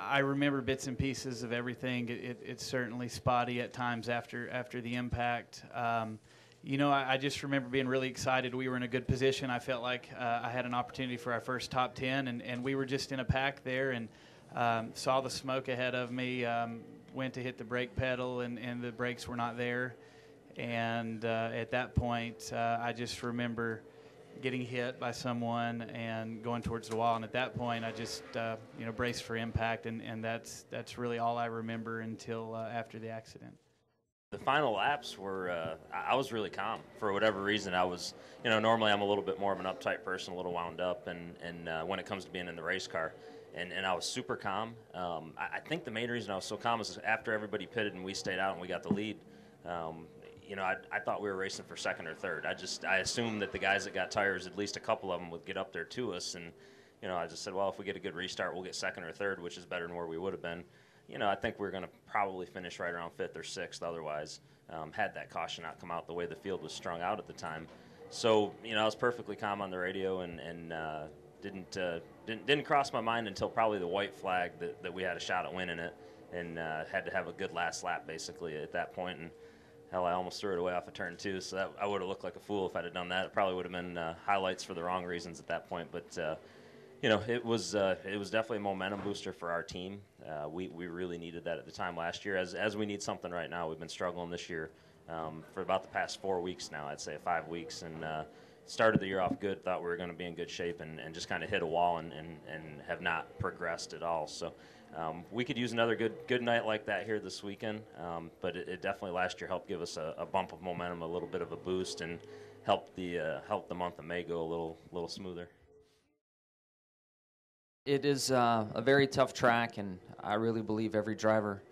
I remember bits and pieces of everything. It's certainly spotty at times after the impact. You know, I just remember being really excited. We were in a good position. I felt like I had an opportunity for our first top 10, and we were just in a pack there, and saw the smoke ahead of me, went to hit the brake pedal, and the brakes were not there. And at that point, I just remember getting hit by someone and going towards the wall. And at that point, I just, you know, braced for impact, and that's really all I remember until after the accident. The final laps were, I was really calm. For whatever reason, I was, you know, normally I'm a little bit more of an uptight person, a little wound up, and when it comes to being in the race car, and I was super calm. I think the main reason I was so calm is after everybody pitted and we stayed out and we got the lead, you know, I thought we were racing for second or third. I assumed that the guys that got tires, at least a couple of them, would get up there to us, and, you know, I just said, well, if we get a good restart, we'll get second or third, which is better than where we would have been. You know, I think we're going to probably finish right around fifth or sixth otherwise, had that caution not come out the way the field was strung out at the time. So, you know, I was perfectly calm on the radio, and didn't cross my mind until probably the white flag that we had a shot at winning it, and had to have a good last lap basically at that point. And hell, I almost threw it away off of turn 2, so that, I would have looked like a fool if I'd have done that. It probably would have been highlights for the wrong reasons at that point. But you know, it was definitely a momentum booster for our team. We really needed that at the time last year, as we need something right now. We've been struggling this year for about the past 4 weeks now, I'd say 5 weeks, and started the year off good, thought we were going to be in good shape, and just kind of hit a wall and have not progressed at all. So we could use another good night like that here this weekend, but it definitely last year helped give us a bump of momentum, a little bit of a boost, and helped the month of May go a little smoother. It is a very tough track, and I really believe every driver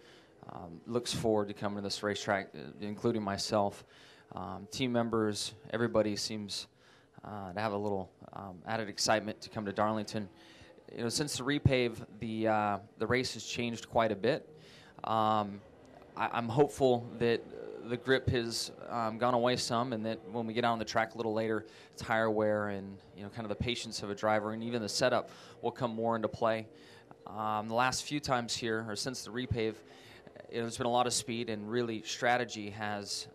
looks forward to coming to this racetrack, including myself. Team members, everybody seems to have a little added excitement to come to Darlington. You know, since the repave, the race has changed quite a bit. I'm hopeful that the grip has gone away some, and that when we get out on the track a little later, tire wear and, you know, kind of the patience of a driver and even the setup will come more into play. The last few times here, or since the repave, there's been a lot of speed, and really strategy has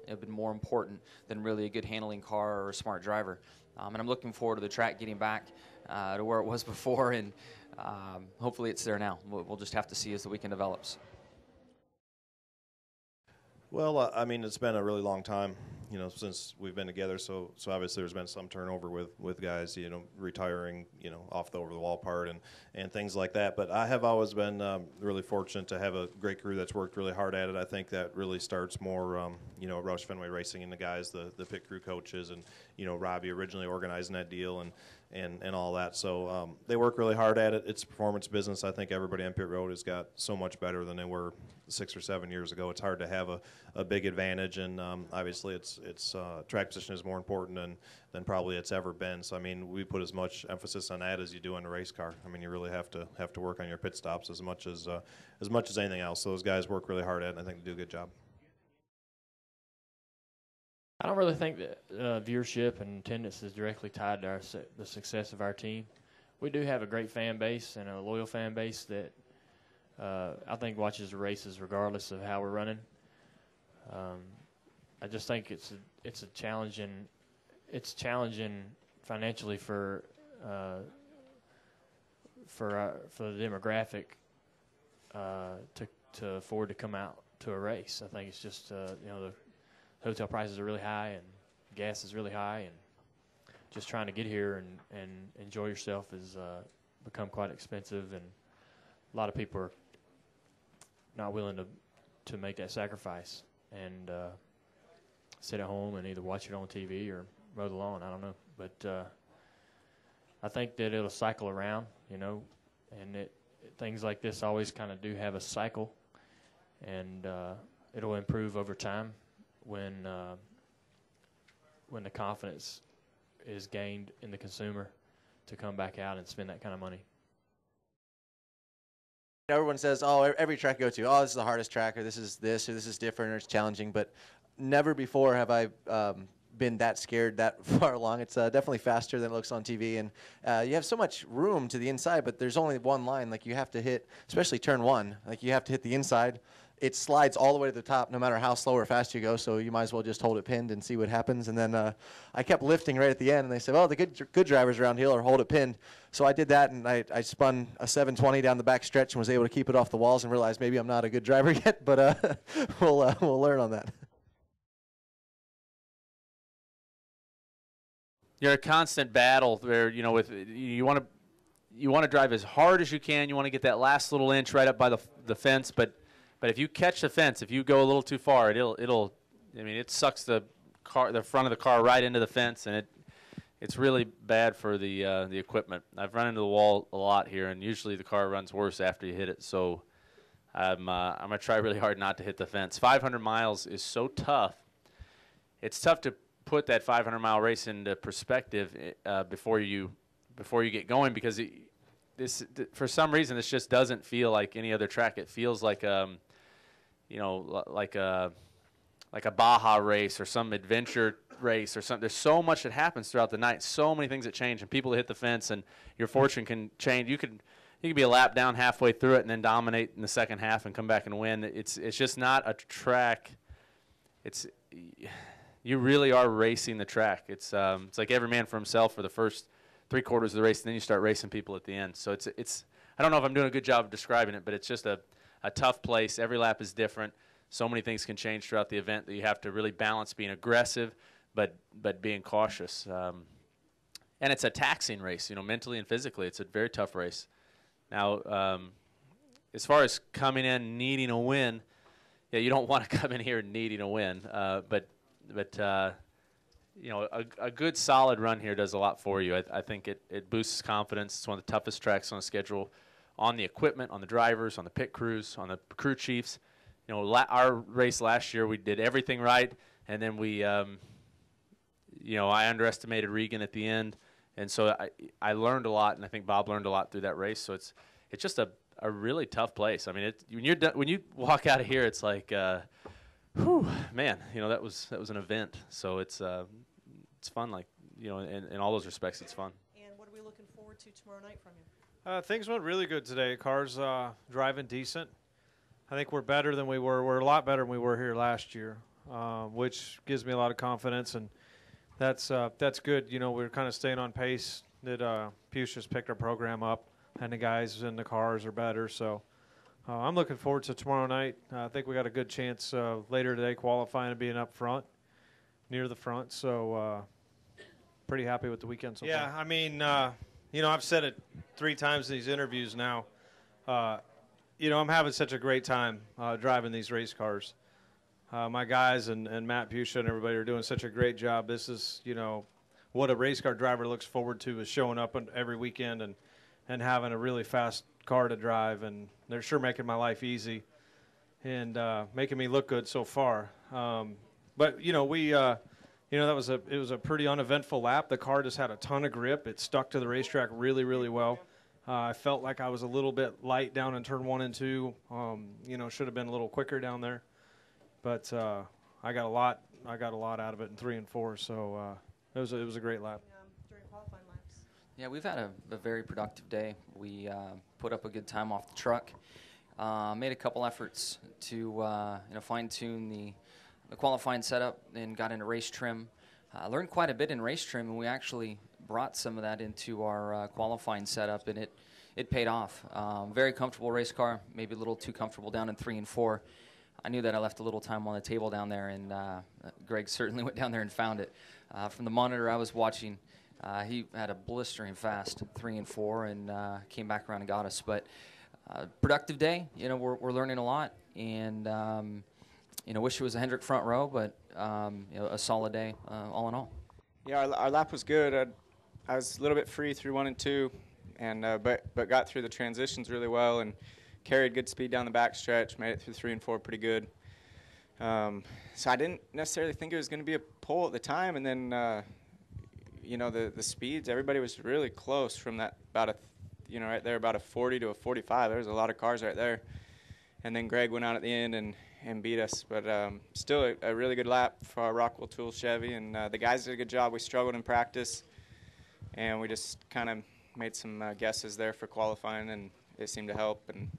been more important than really a good handling car or a smart driver. And I'm looking forward to the track getting back to where it was before, and hopefully it's there now. We'll just have to see as the weekend develops. Well, I mean, it's been a really long time, you know, since we've been together. So obviously there's been some turnover with guys, you know, retiring, you know, off the over-the-wall part and things like that. But I have always been really fortunate to have a great crew that's worked really hard at it. I think that really starts more, you know, Roush Fenway Racing and the guys, the pit crew coaches, and, you know, Robbie originally organizing that deal and all that. So they work really hard at it. It's a performance business. I think everybody on pit road has got so much better than they were 6 or 7 years ago. It's hard to have a big advantage, and obviously it's track position is more important than probably it's ever been. So I mean, we put as much emphasis on that as you do in a race car. I mean, you really have to work on your pit stops as much as anything else. So those guys work really hard at it, and I think they do a good job. I don't really think that viewership and attendance is directly tied to the success of our team. We do have a great fan base and a loyal fan base that I think watches the races regardless of how we're running. I just think it's challenging financially for the demographic to afford to come out to a race. I think it's just you know, the hotel prices are really high and gas is really high, and just trying to get here and enjoy yourself has become quite expensive, and a lot of people are not willing to make that sacrifice and sit at home and either watch it on TV or mow the lawn. I don't know, but I think that it'll cycle around, you know, and things like this always kind of do have a cycle, and it'll improve over time when the confidence is gained in the consumer to come back out and spend that kind of money. Everyone says, oh, every track you go to, oh, this is the hardest track, or this is different, or it's challenging, but never before have I been that scared that far along. It's definitely faster than it looks on TV, and you have so much room to the inside, but there's only one line. Like, you have to hit, especially turn 1, like you have to hit the inside. It slides all the way to the top no matter how slow or fast you go, so you might as well just hold it pinned and see what happens. And then I kept lifting right at the end, and they said, well, the good drivers around here are hold it pinned. So I did that, and I spun a 720 down the back stretch and was able to keep it off the walls and realized maybe I'm not a good driver yet, but we'll learn on that. You're in a constant battle where, you know, with you want to drive as hard as you can. You want to get that last little inch right up by the fence, but if you catch the fence, if you go a little too far, it sucks the front of the car right into the fence, and it's really bad for the equipment. I've run into the wall a lot here, and usually the car runs worse after you hit it. So I'm gonna try really hard not to hit the fence. 500 miles is so tough. It's tough to put that 500-mile race into perspective before you get going, because for some reason this just doesn't feel like any other track. It feels like like a Baja race or some adventure race or something. There's so much that happens throughout the night, so many things that change, and people that hit the fence, and your fortune can change. You could be a lap down halfway through it and then dominate in the second half and come back and win. It's just not a track. You really are racing the track. It's like every man for himself for the first 3/4 of the race, and then you start racing people at the end. So it's I don't know if I'm doing a good job of describing it, but it's just a tough place. Every lap is different. So many things can change throughout the event that you have to really balance being aggressive, but being cautious. And it's a taxing race, mentally and physically. It's a very tough race. Now, as far as coming in needing a win, yeah, you don't want to come in here needing a win, but a good solid run here does a lot for you. I think it boosts confidence. It's one of the toughest tracks on the schedule, on the equipment, on the drivers, on the pit crews, on the crew chiefs. Our race last year, we did everything right, and then I underestimated Regan at the end, and so I learned a lot, and I think Bob learned a lot through that race. So it's just a really tough place. I mean, when you walk out of here, it's like, whew, man, that was an event. So it's fun, like in all those respects, it's fun. And what are we looking forward to tomorrow night from you? Things went really good today. Cars driving decent. I think we're better than we were. We're a lot better than we were here last year, which gives me a lot of confidence, and that's good. We're kind of staying on pace. That Push just picked our program up, and the guys in the cars are better. So I'm looking forward to tomorrow night. I think we got a good chance later today qualifying and being up front, near the front. So pretty happy with the weekend so far. Yeah, I mean, I've said it 3 times in these interviews now. I'm having such a great time driving these race cars. My guys and Matt Pusha and everybody are doing such a great job. This is, what a race car driver looks forward to, is showing up every weekend and having a really fast car to drive. And they're sure making my life easy and making me look good so far. But it was a pretty uneventful lap. The car just had a ton of grip. It stuck to the racetrack really, really well. I felt like I was a little bit light down in turn 1 and 2. Should have been a little quicker down there, but I got a lot out of it in 3 and 4. So it was a great lap. During qualifying laps. Yeah, we've had a very productive day. We put up a good time off the truck. Made a couple efforts to fine-tune the qualifying setup, and got into race trim. I learned quite a bit in race trim, and we actually brought some of that into our qualifying setup, and it paid off. Very comfortable race car, maybe a little too comfortable down in 3 and 4. I knew that I left a little time on the table down there, and Greg certainly went down there and found it. From the monitor I was watching, he had a blistering fast 3 and 4, and came back around and got us. But productive day. We're learning a lot, and wish it was a Hendrick front row, but a solid day all in all. Yeah, our lap was good. I was a little bit free through 1 and 2, and but got through the transitions really well and carried good speed down the back stretch. Made it through 3 and 4 pretty good. So I didn't necessarily think it was going to be a pole at the time, and then the speeds. Everybody was really close from that right there, about a 40 to a 45. There was a lot of cars right there, and then Greg went out at the end and and beat us. But still a really good lap for our Rockwell Tools Chevy, and the guys did a good job. We struggled in practice, and we just kind of made some guesses there for qualifying, and it seemed to help. And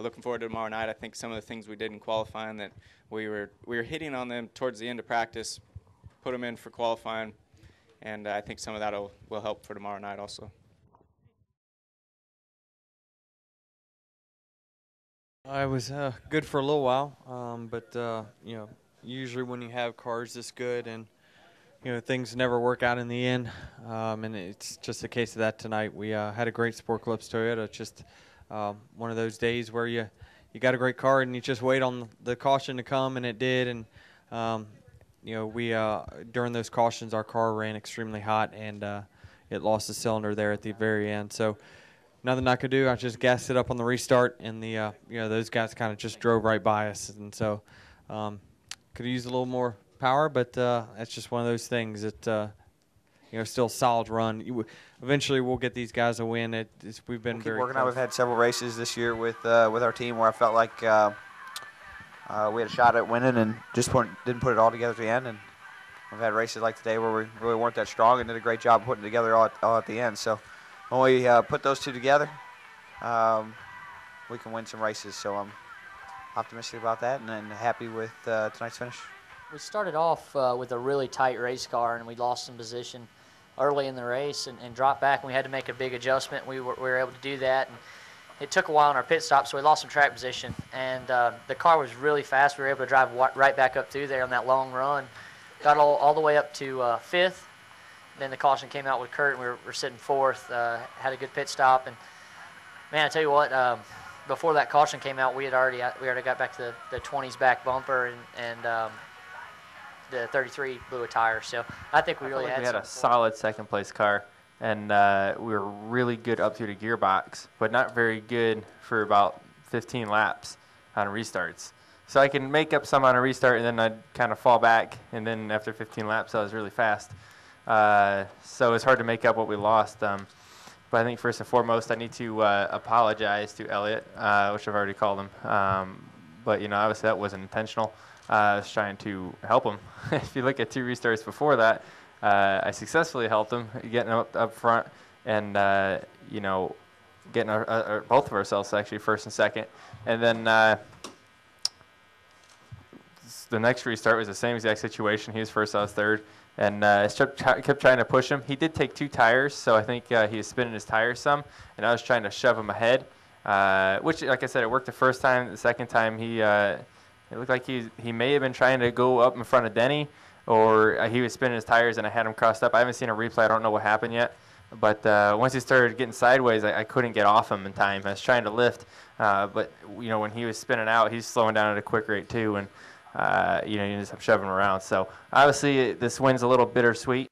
looking forward to tomorrow night. I think some of the things we did in qualifying that we were hitting on them towards the end of practice, put them in for qualifying, and I think some of that will help for tomorrow night also. I was good for a little while, but you know, usually when you have cars this good and you know things never work out in the end, and it's just a case of that tonight. We had a great Sport Clips Toyota. Just one of those days where you got a great car and you just wait on the caution to come, and it did. And you know, we during those cautions our car ran extremely hot, and it lost the cylinder there at the very end. So nothing I could do. I just gassed it up on the restart, and the you know, those guys kind of just drove right by us, and so could have used a little more power, but that's just one of those things that you know, still a solid run. Eventually we'll get these guys a win. We've been very working on. We've had several races this year with our team where I felt like we had a shot at winning and just didn't put it all together at the end. And we've had races like today where we really weren't that strong and did a great job putting it together all at the end. So when we put those two together, we can win some races. So I'm optimistic about that and happy with tonight's finish. We started off with a really tight race car, and we lost some position early in the race and dropped back, and we had to make a big adjustment. We were able to do that, and it took a while in our pit stop, so we lost some track position. And the car was really fast. We were able to drive right back up through there on that long run. Got all the way up to fifth. Then the caution came out with Kurt, and we were sitting fourth. Had a good pit stop, and man, I tell you what, before that caution came out, we already got back to the 20s back bumper, and the 33 blew a tire. So I think we really had a solid second place car, and we were really good up through the gearbox, but not very good for about 15 laps on restarts. So I can make up some on a restart, and then I'd kind of fall back, and then after 15 laps I was really fast. So it's hard to make up what we lost. But I think first and foremost I need to apologize to Elliott, which I've already called him. But you know, obviously that wasn't intentional. I was trying to help him. If you look at 2 restarts before that, I successfully helped him, getting up front and you know, getting both of ourselves actually first and second. And then the next restart was the same exact situation. He was first, I was third. And I kept trying to push him. He did take 2 tires, so I think he was spinning his tires some, and I was trying to shove him ahead, which, like I said, it worked the first time. The second time, it looked like he may have been trying to go up in front of Denny, or he was spinning his tires, and I had him crossed up. I haven't seen a replay. I don't know what happened yet. But once he started getting sideways, I couldn't get off him in time. I was trying to lift, but you know, when he was spinning out, he's slowing down at a quick rate too, and you know, you just have to shove him around. So obviously this win's a little bittersweet.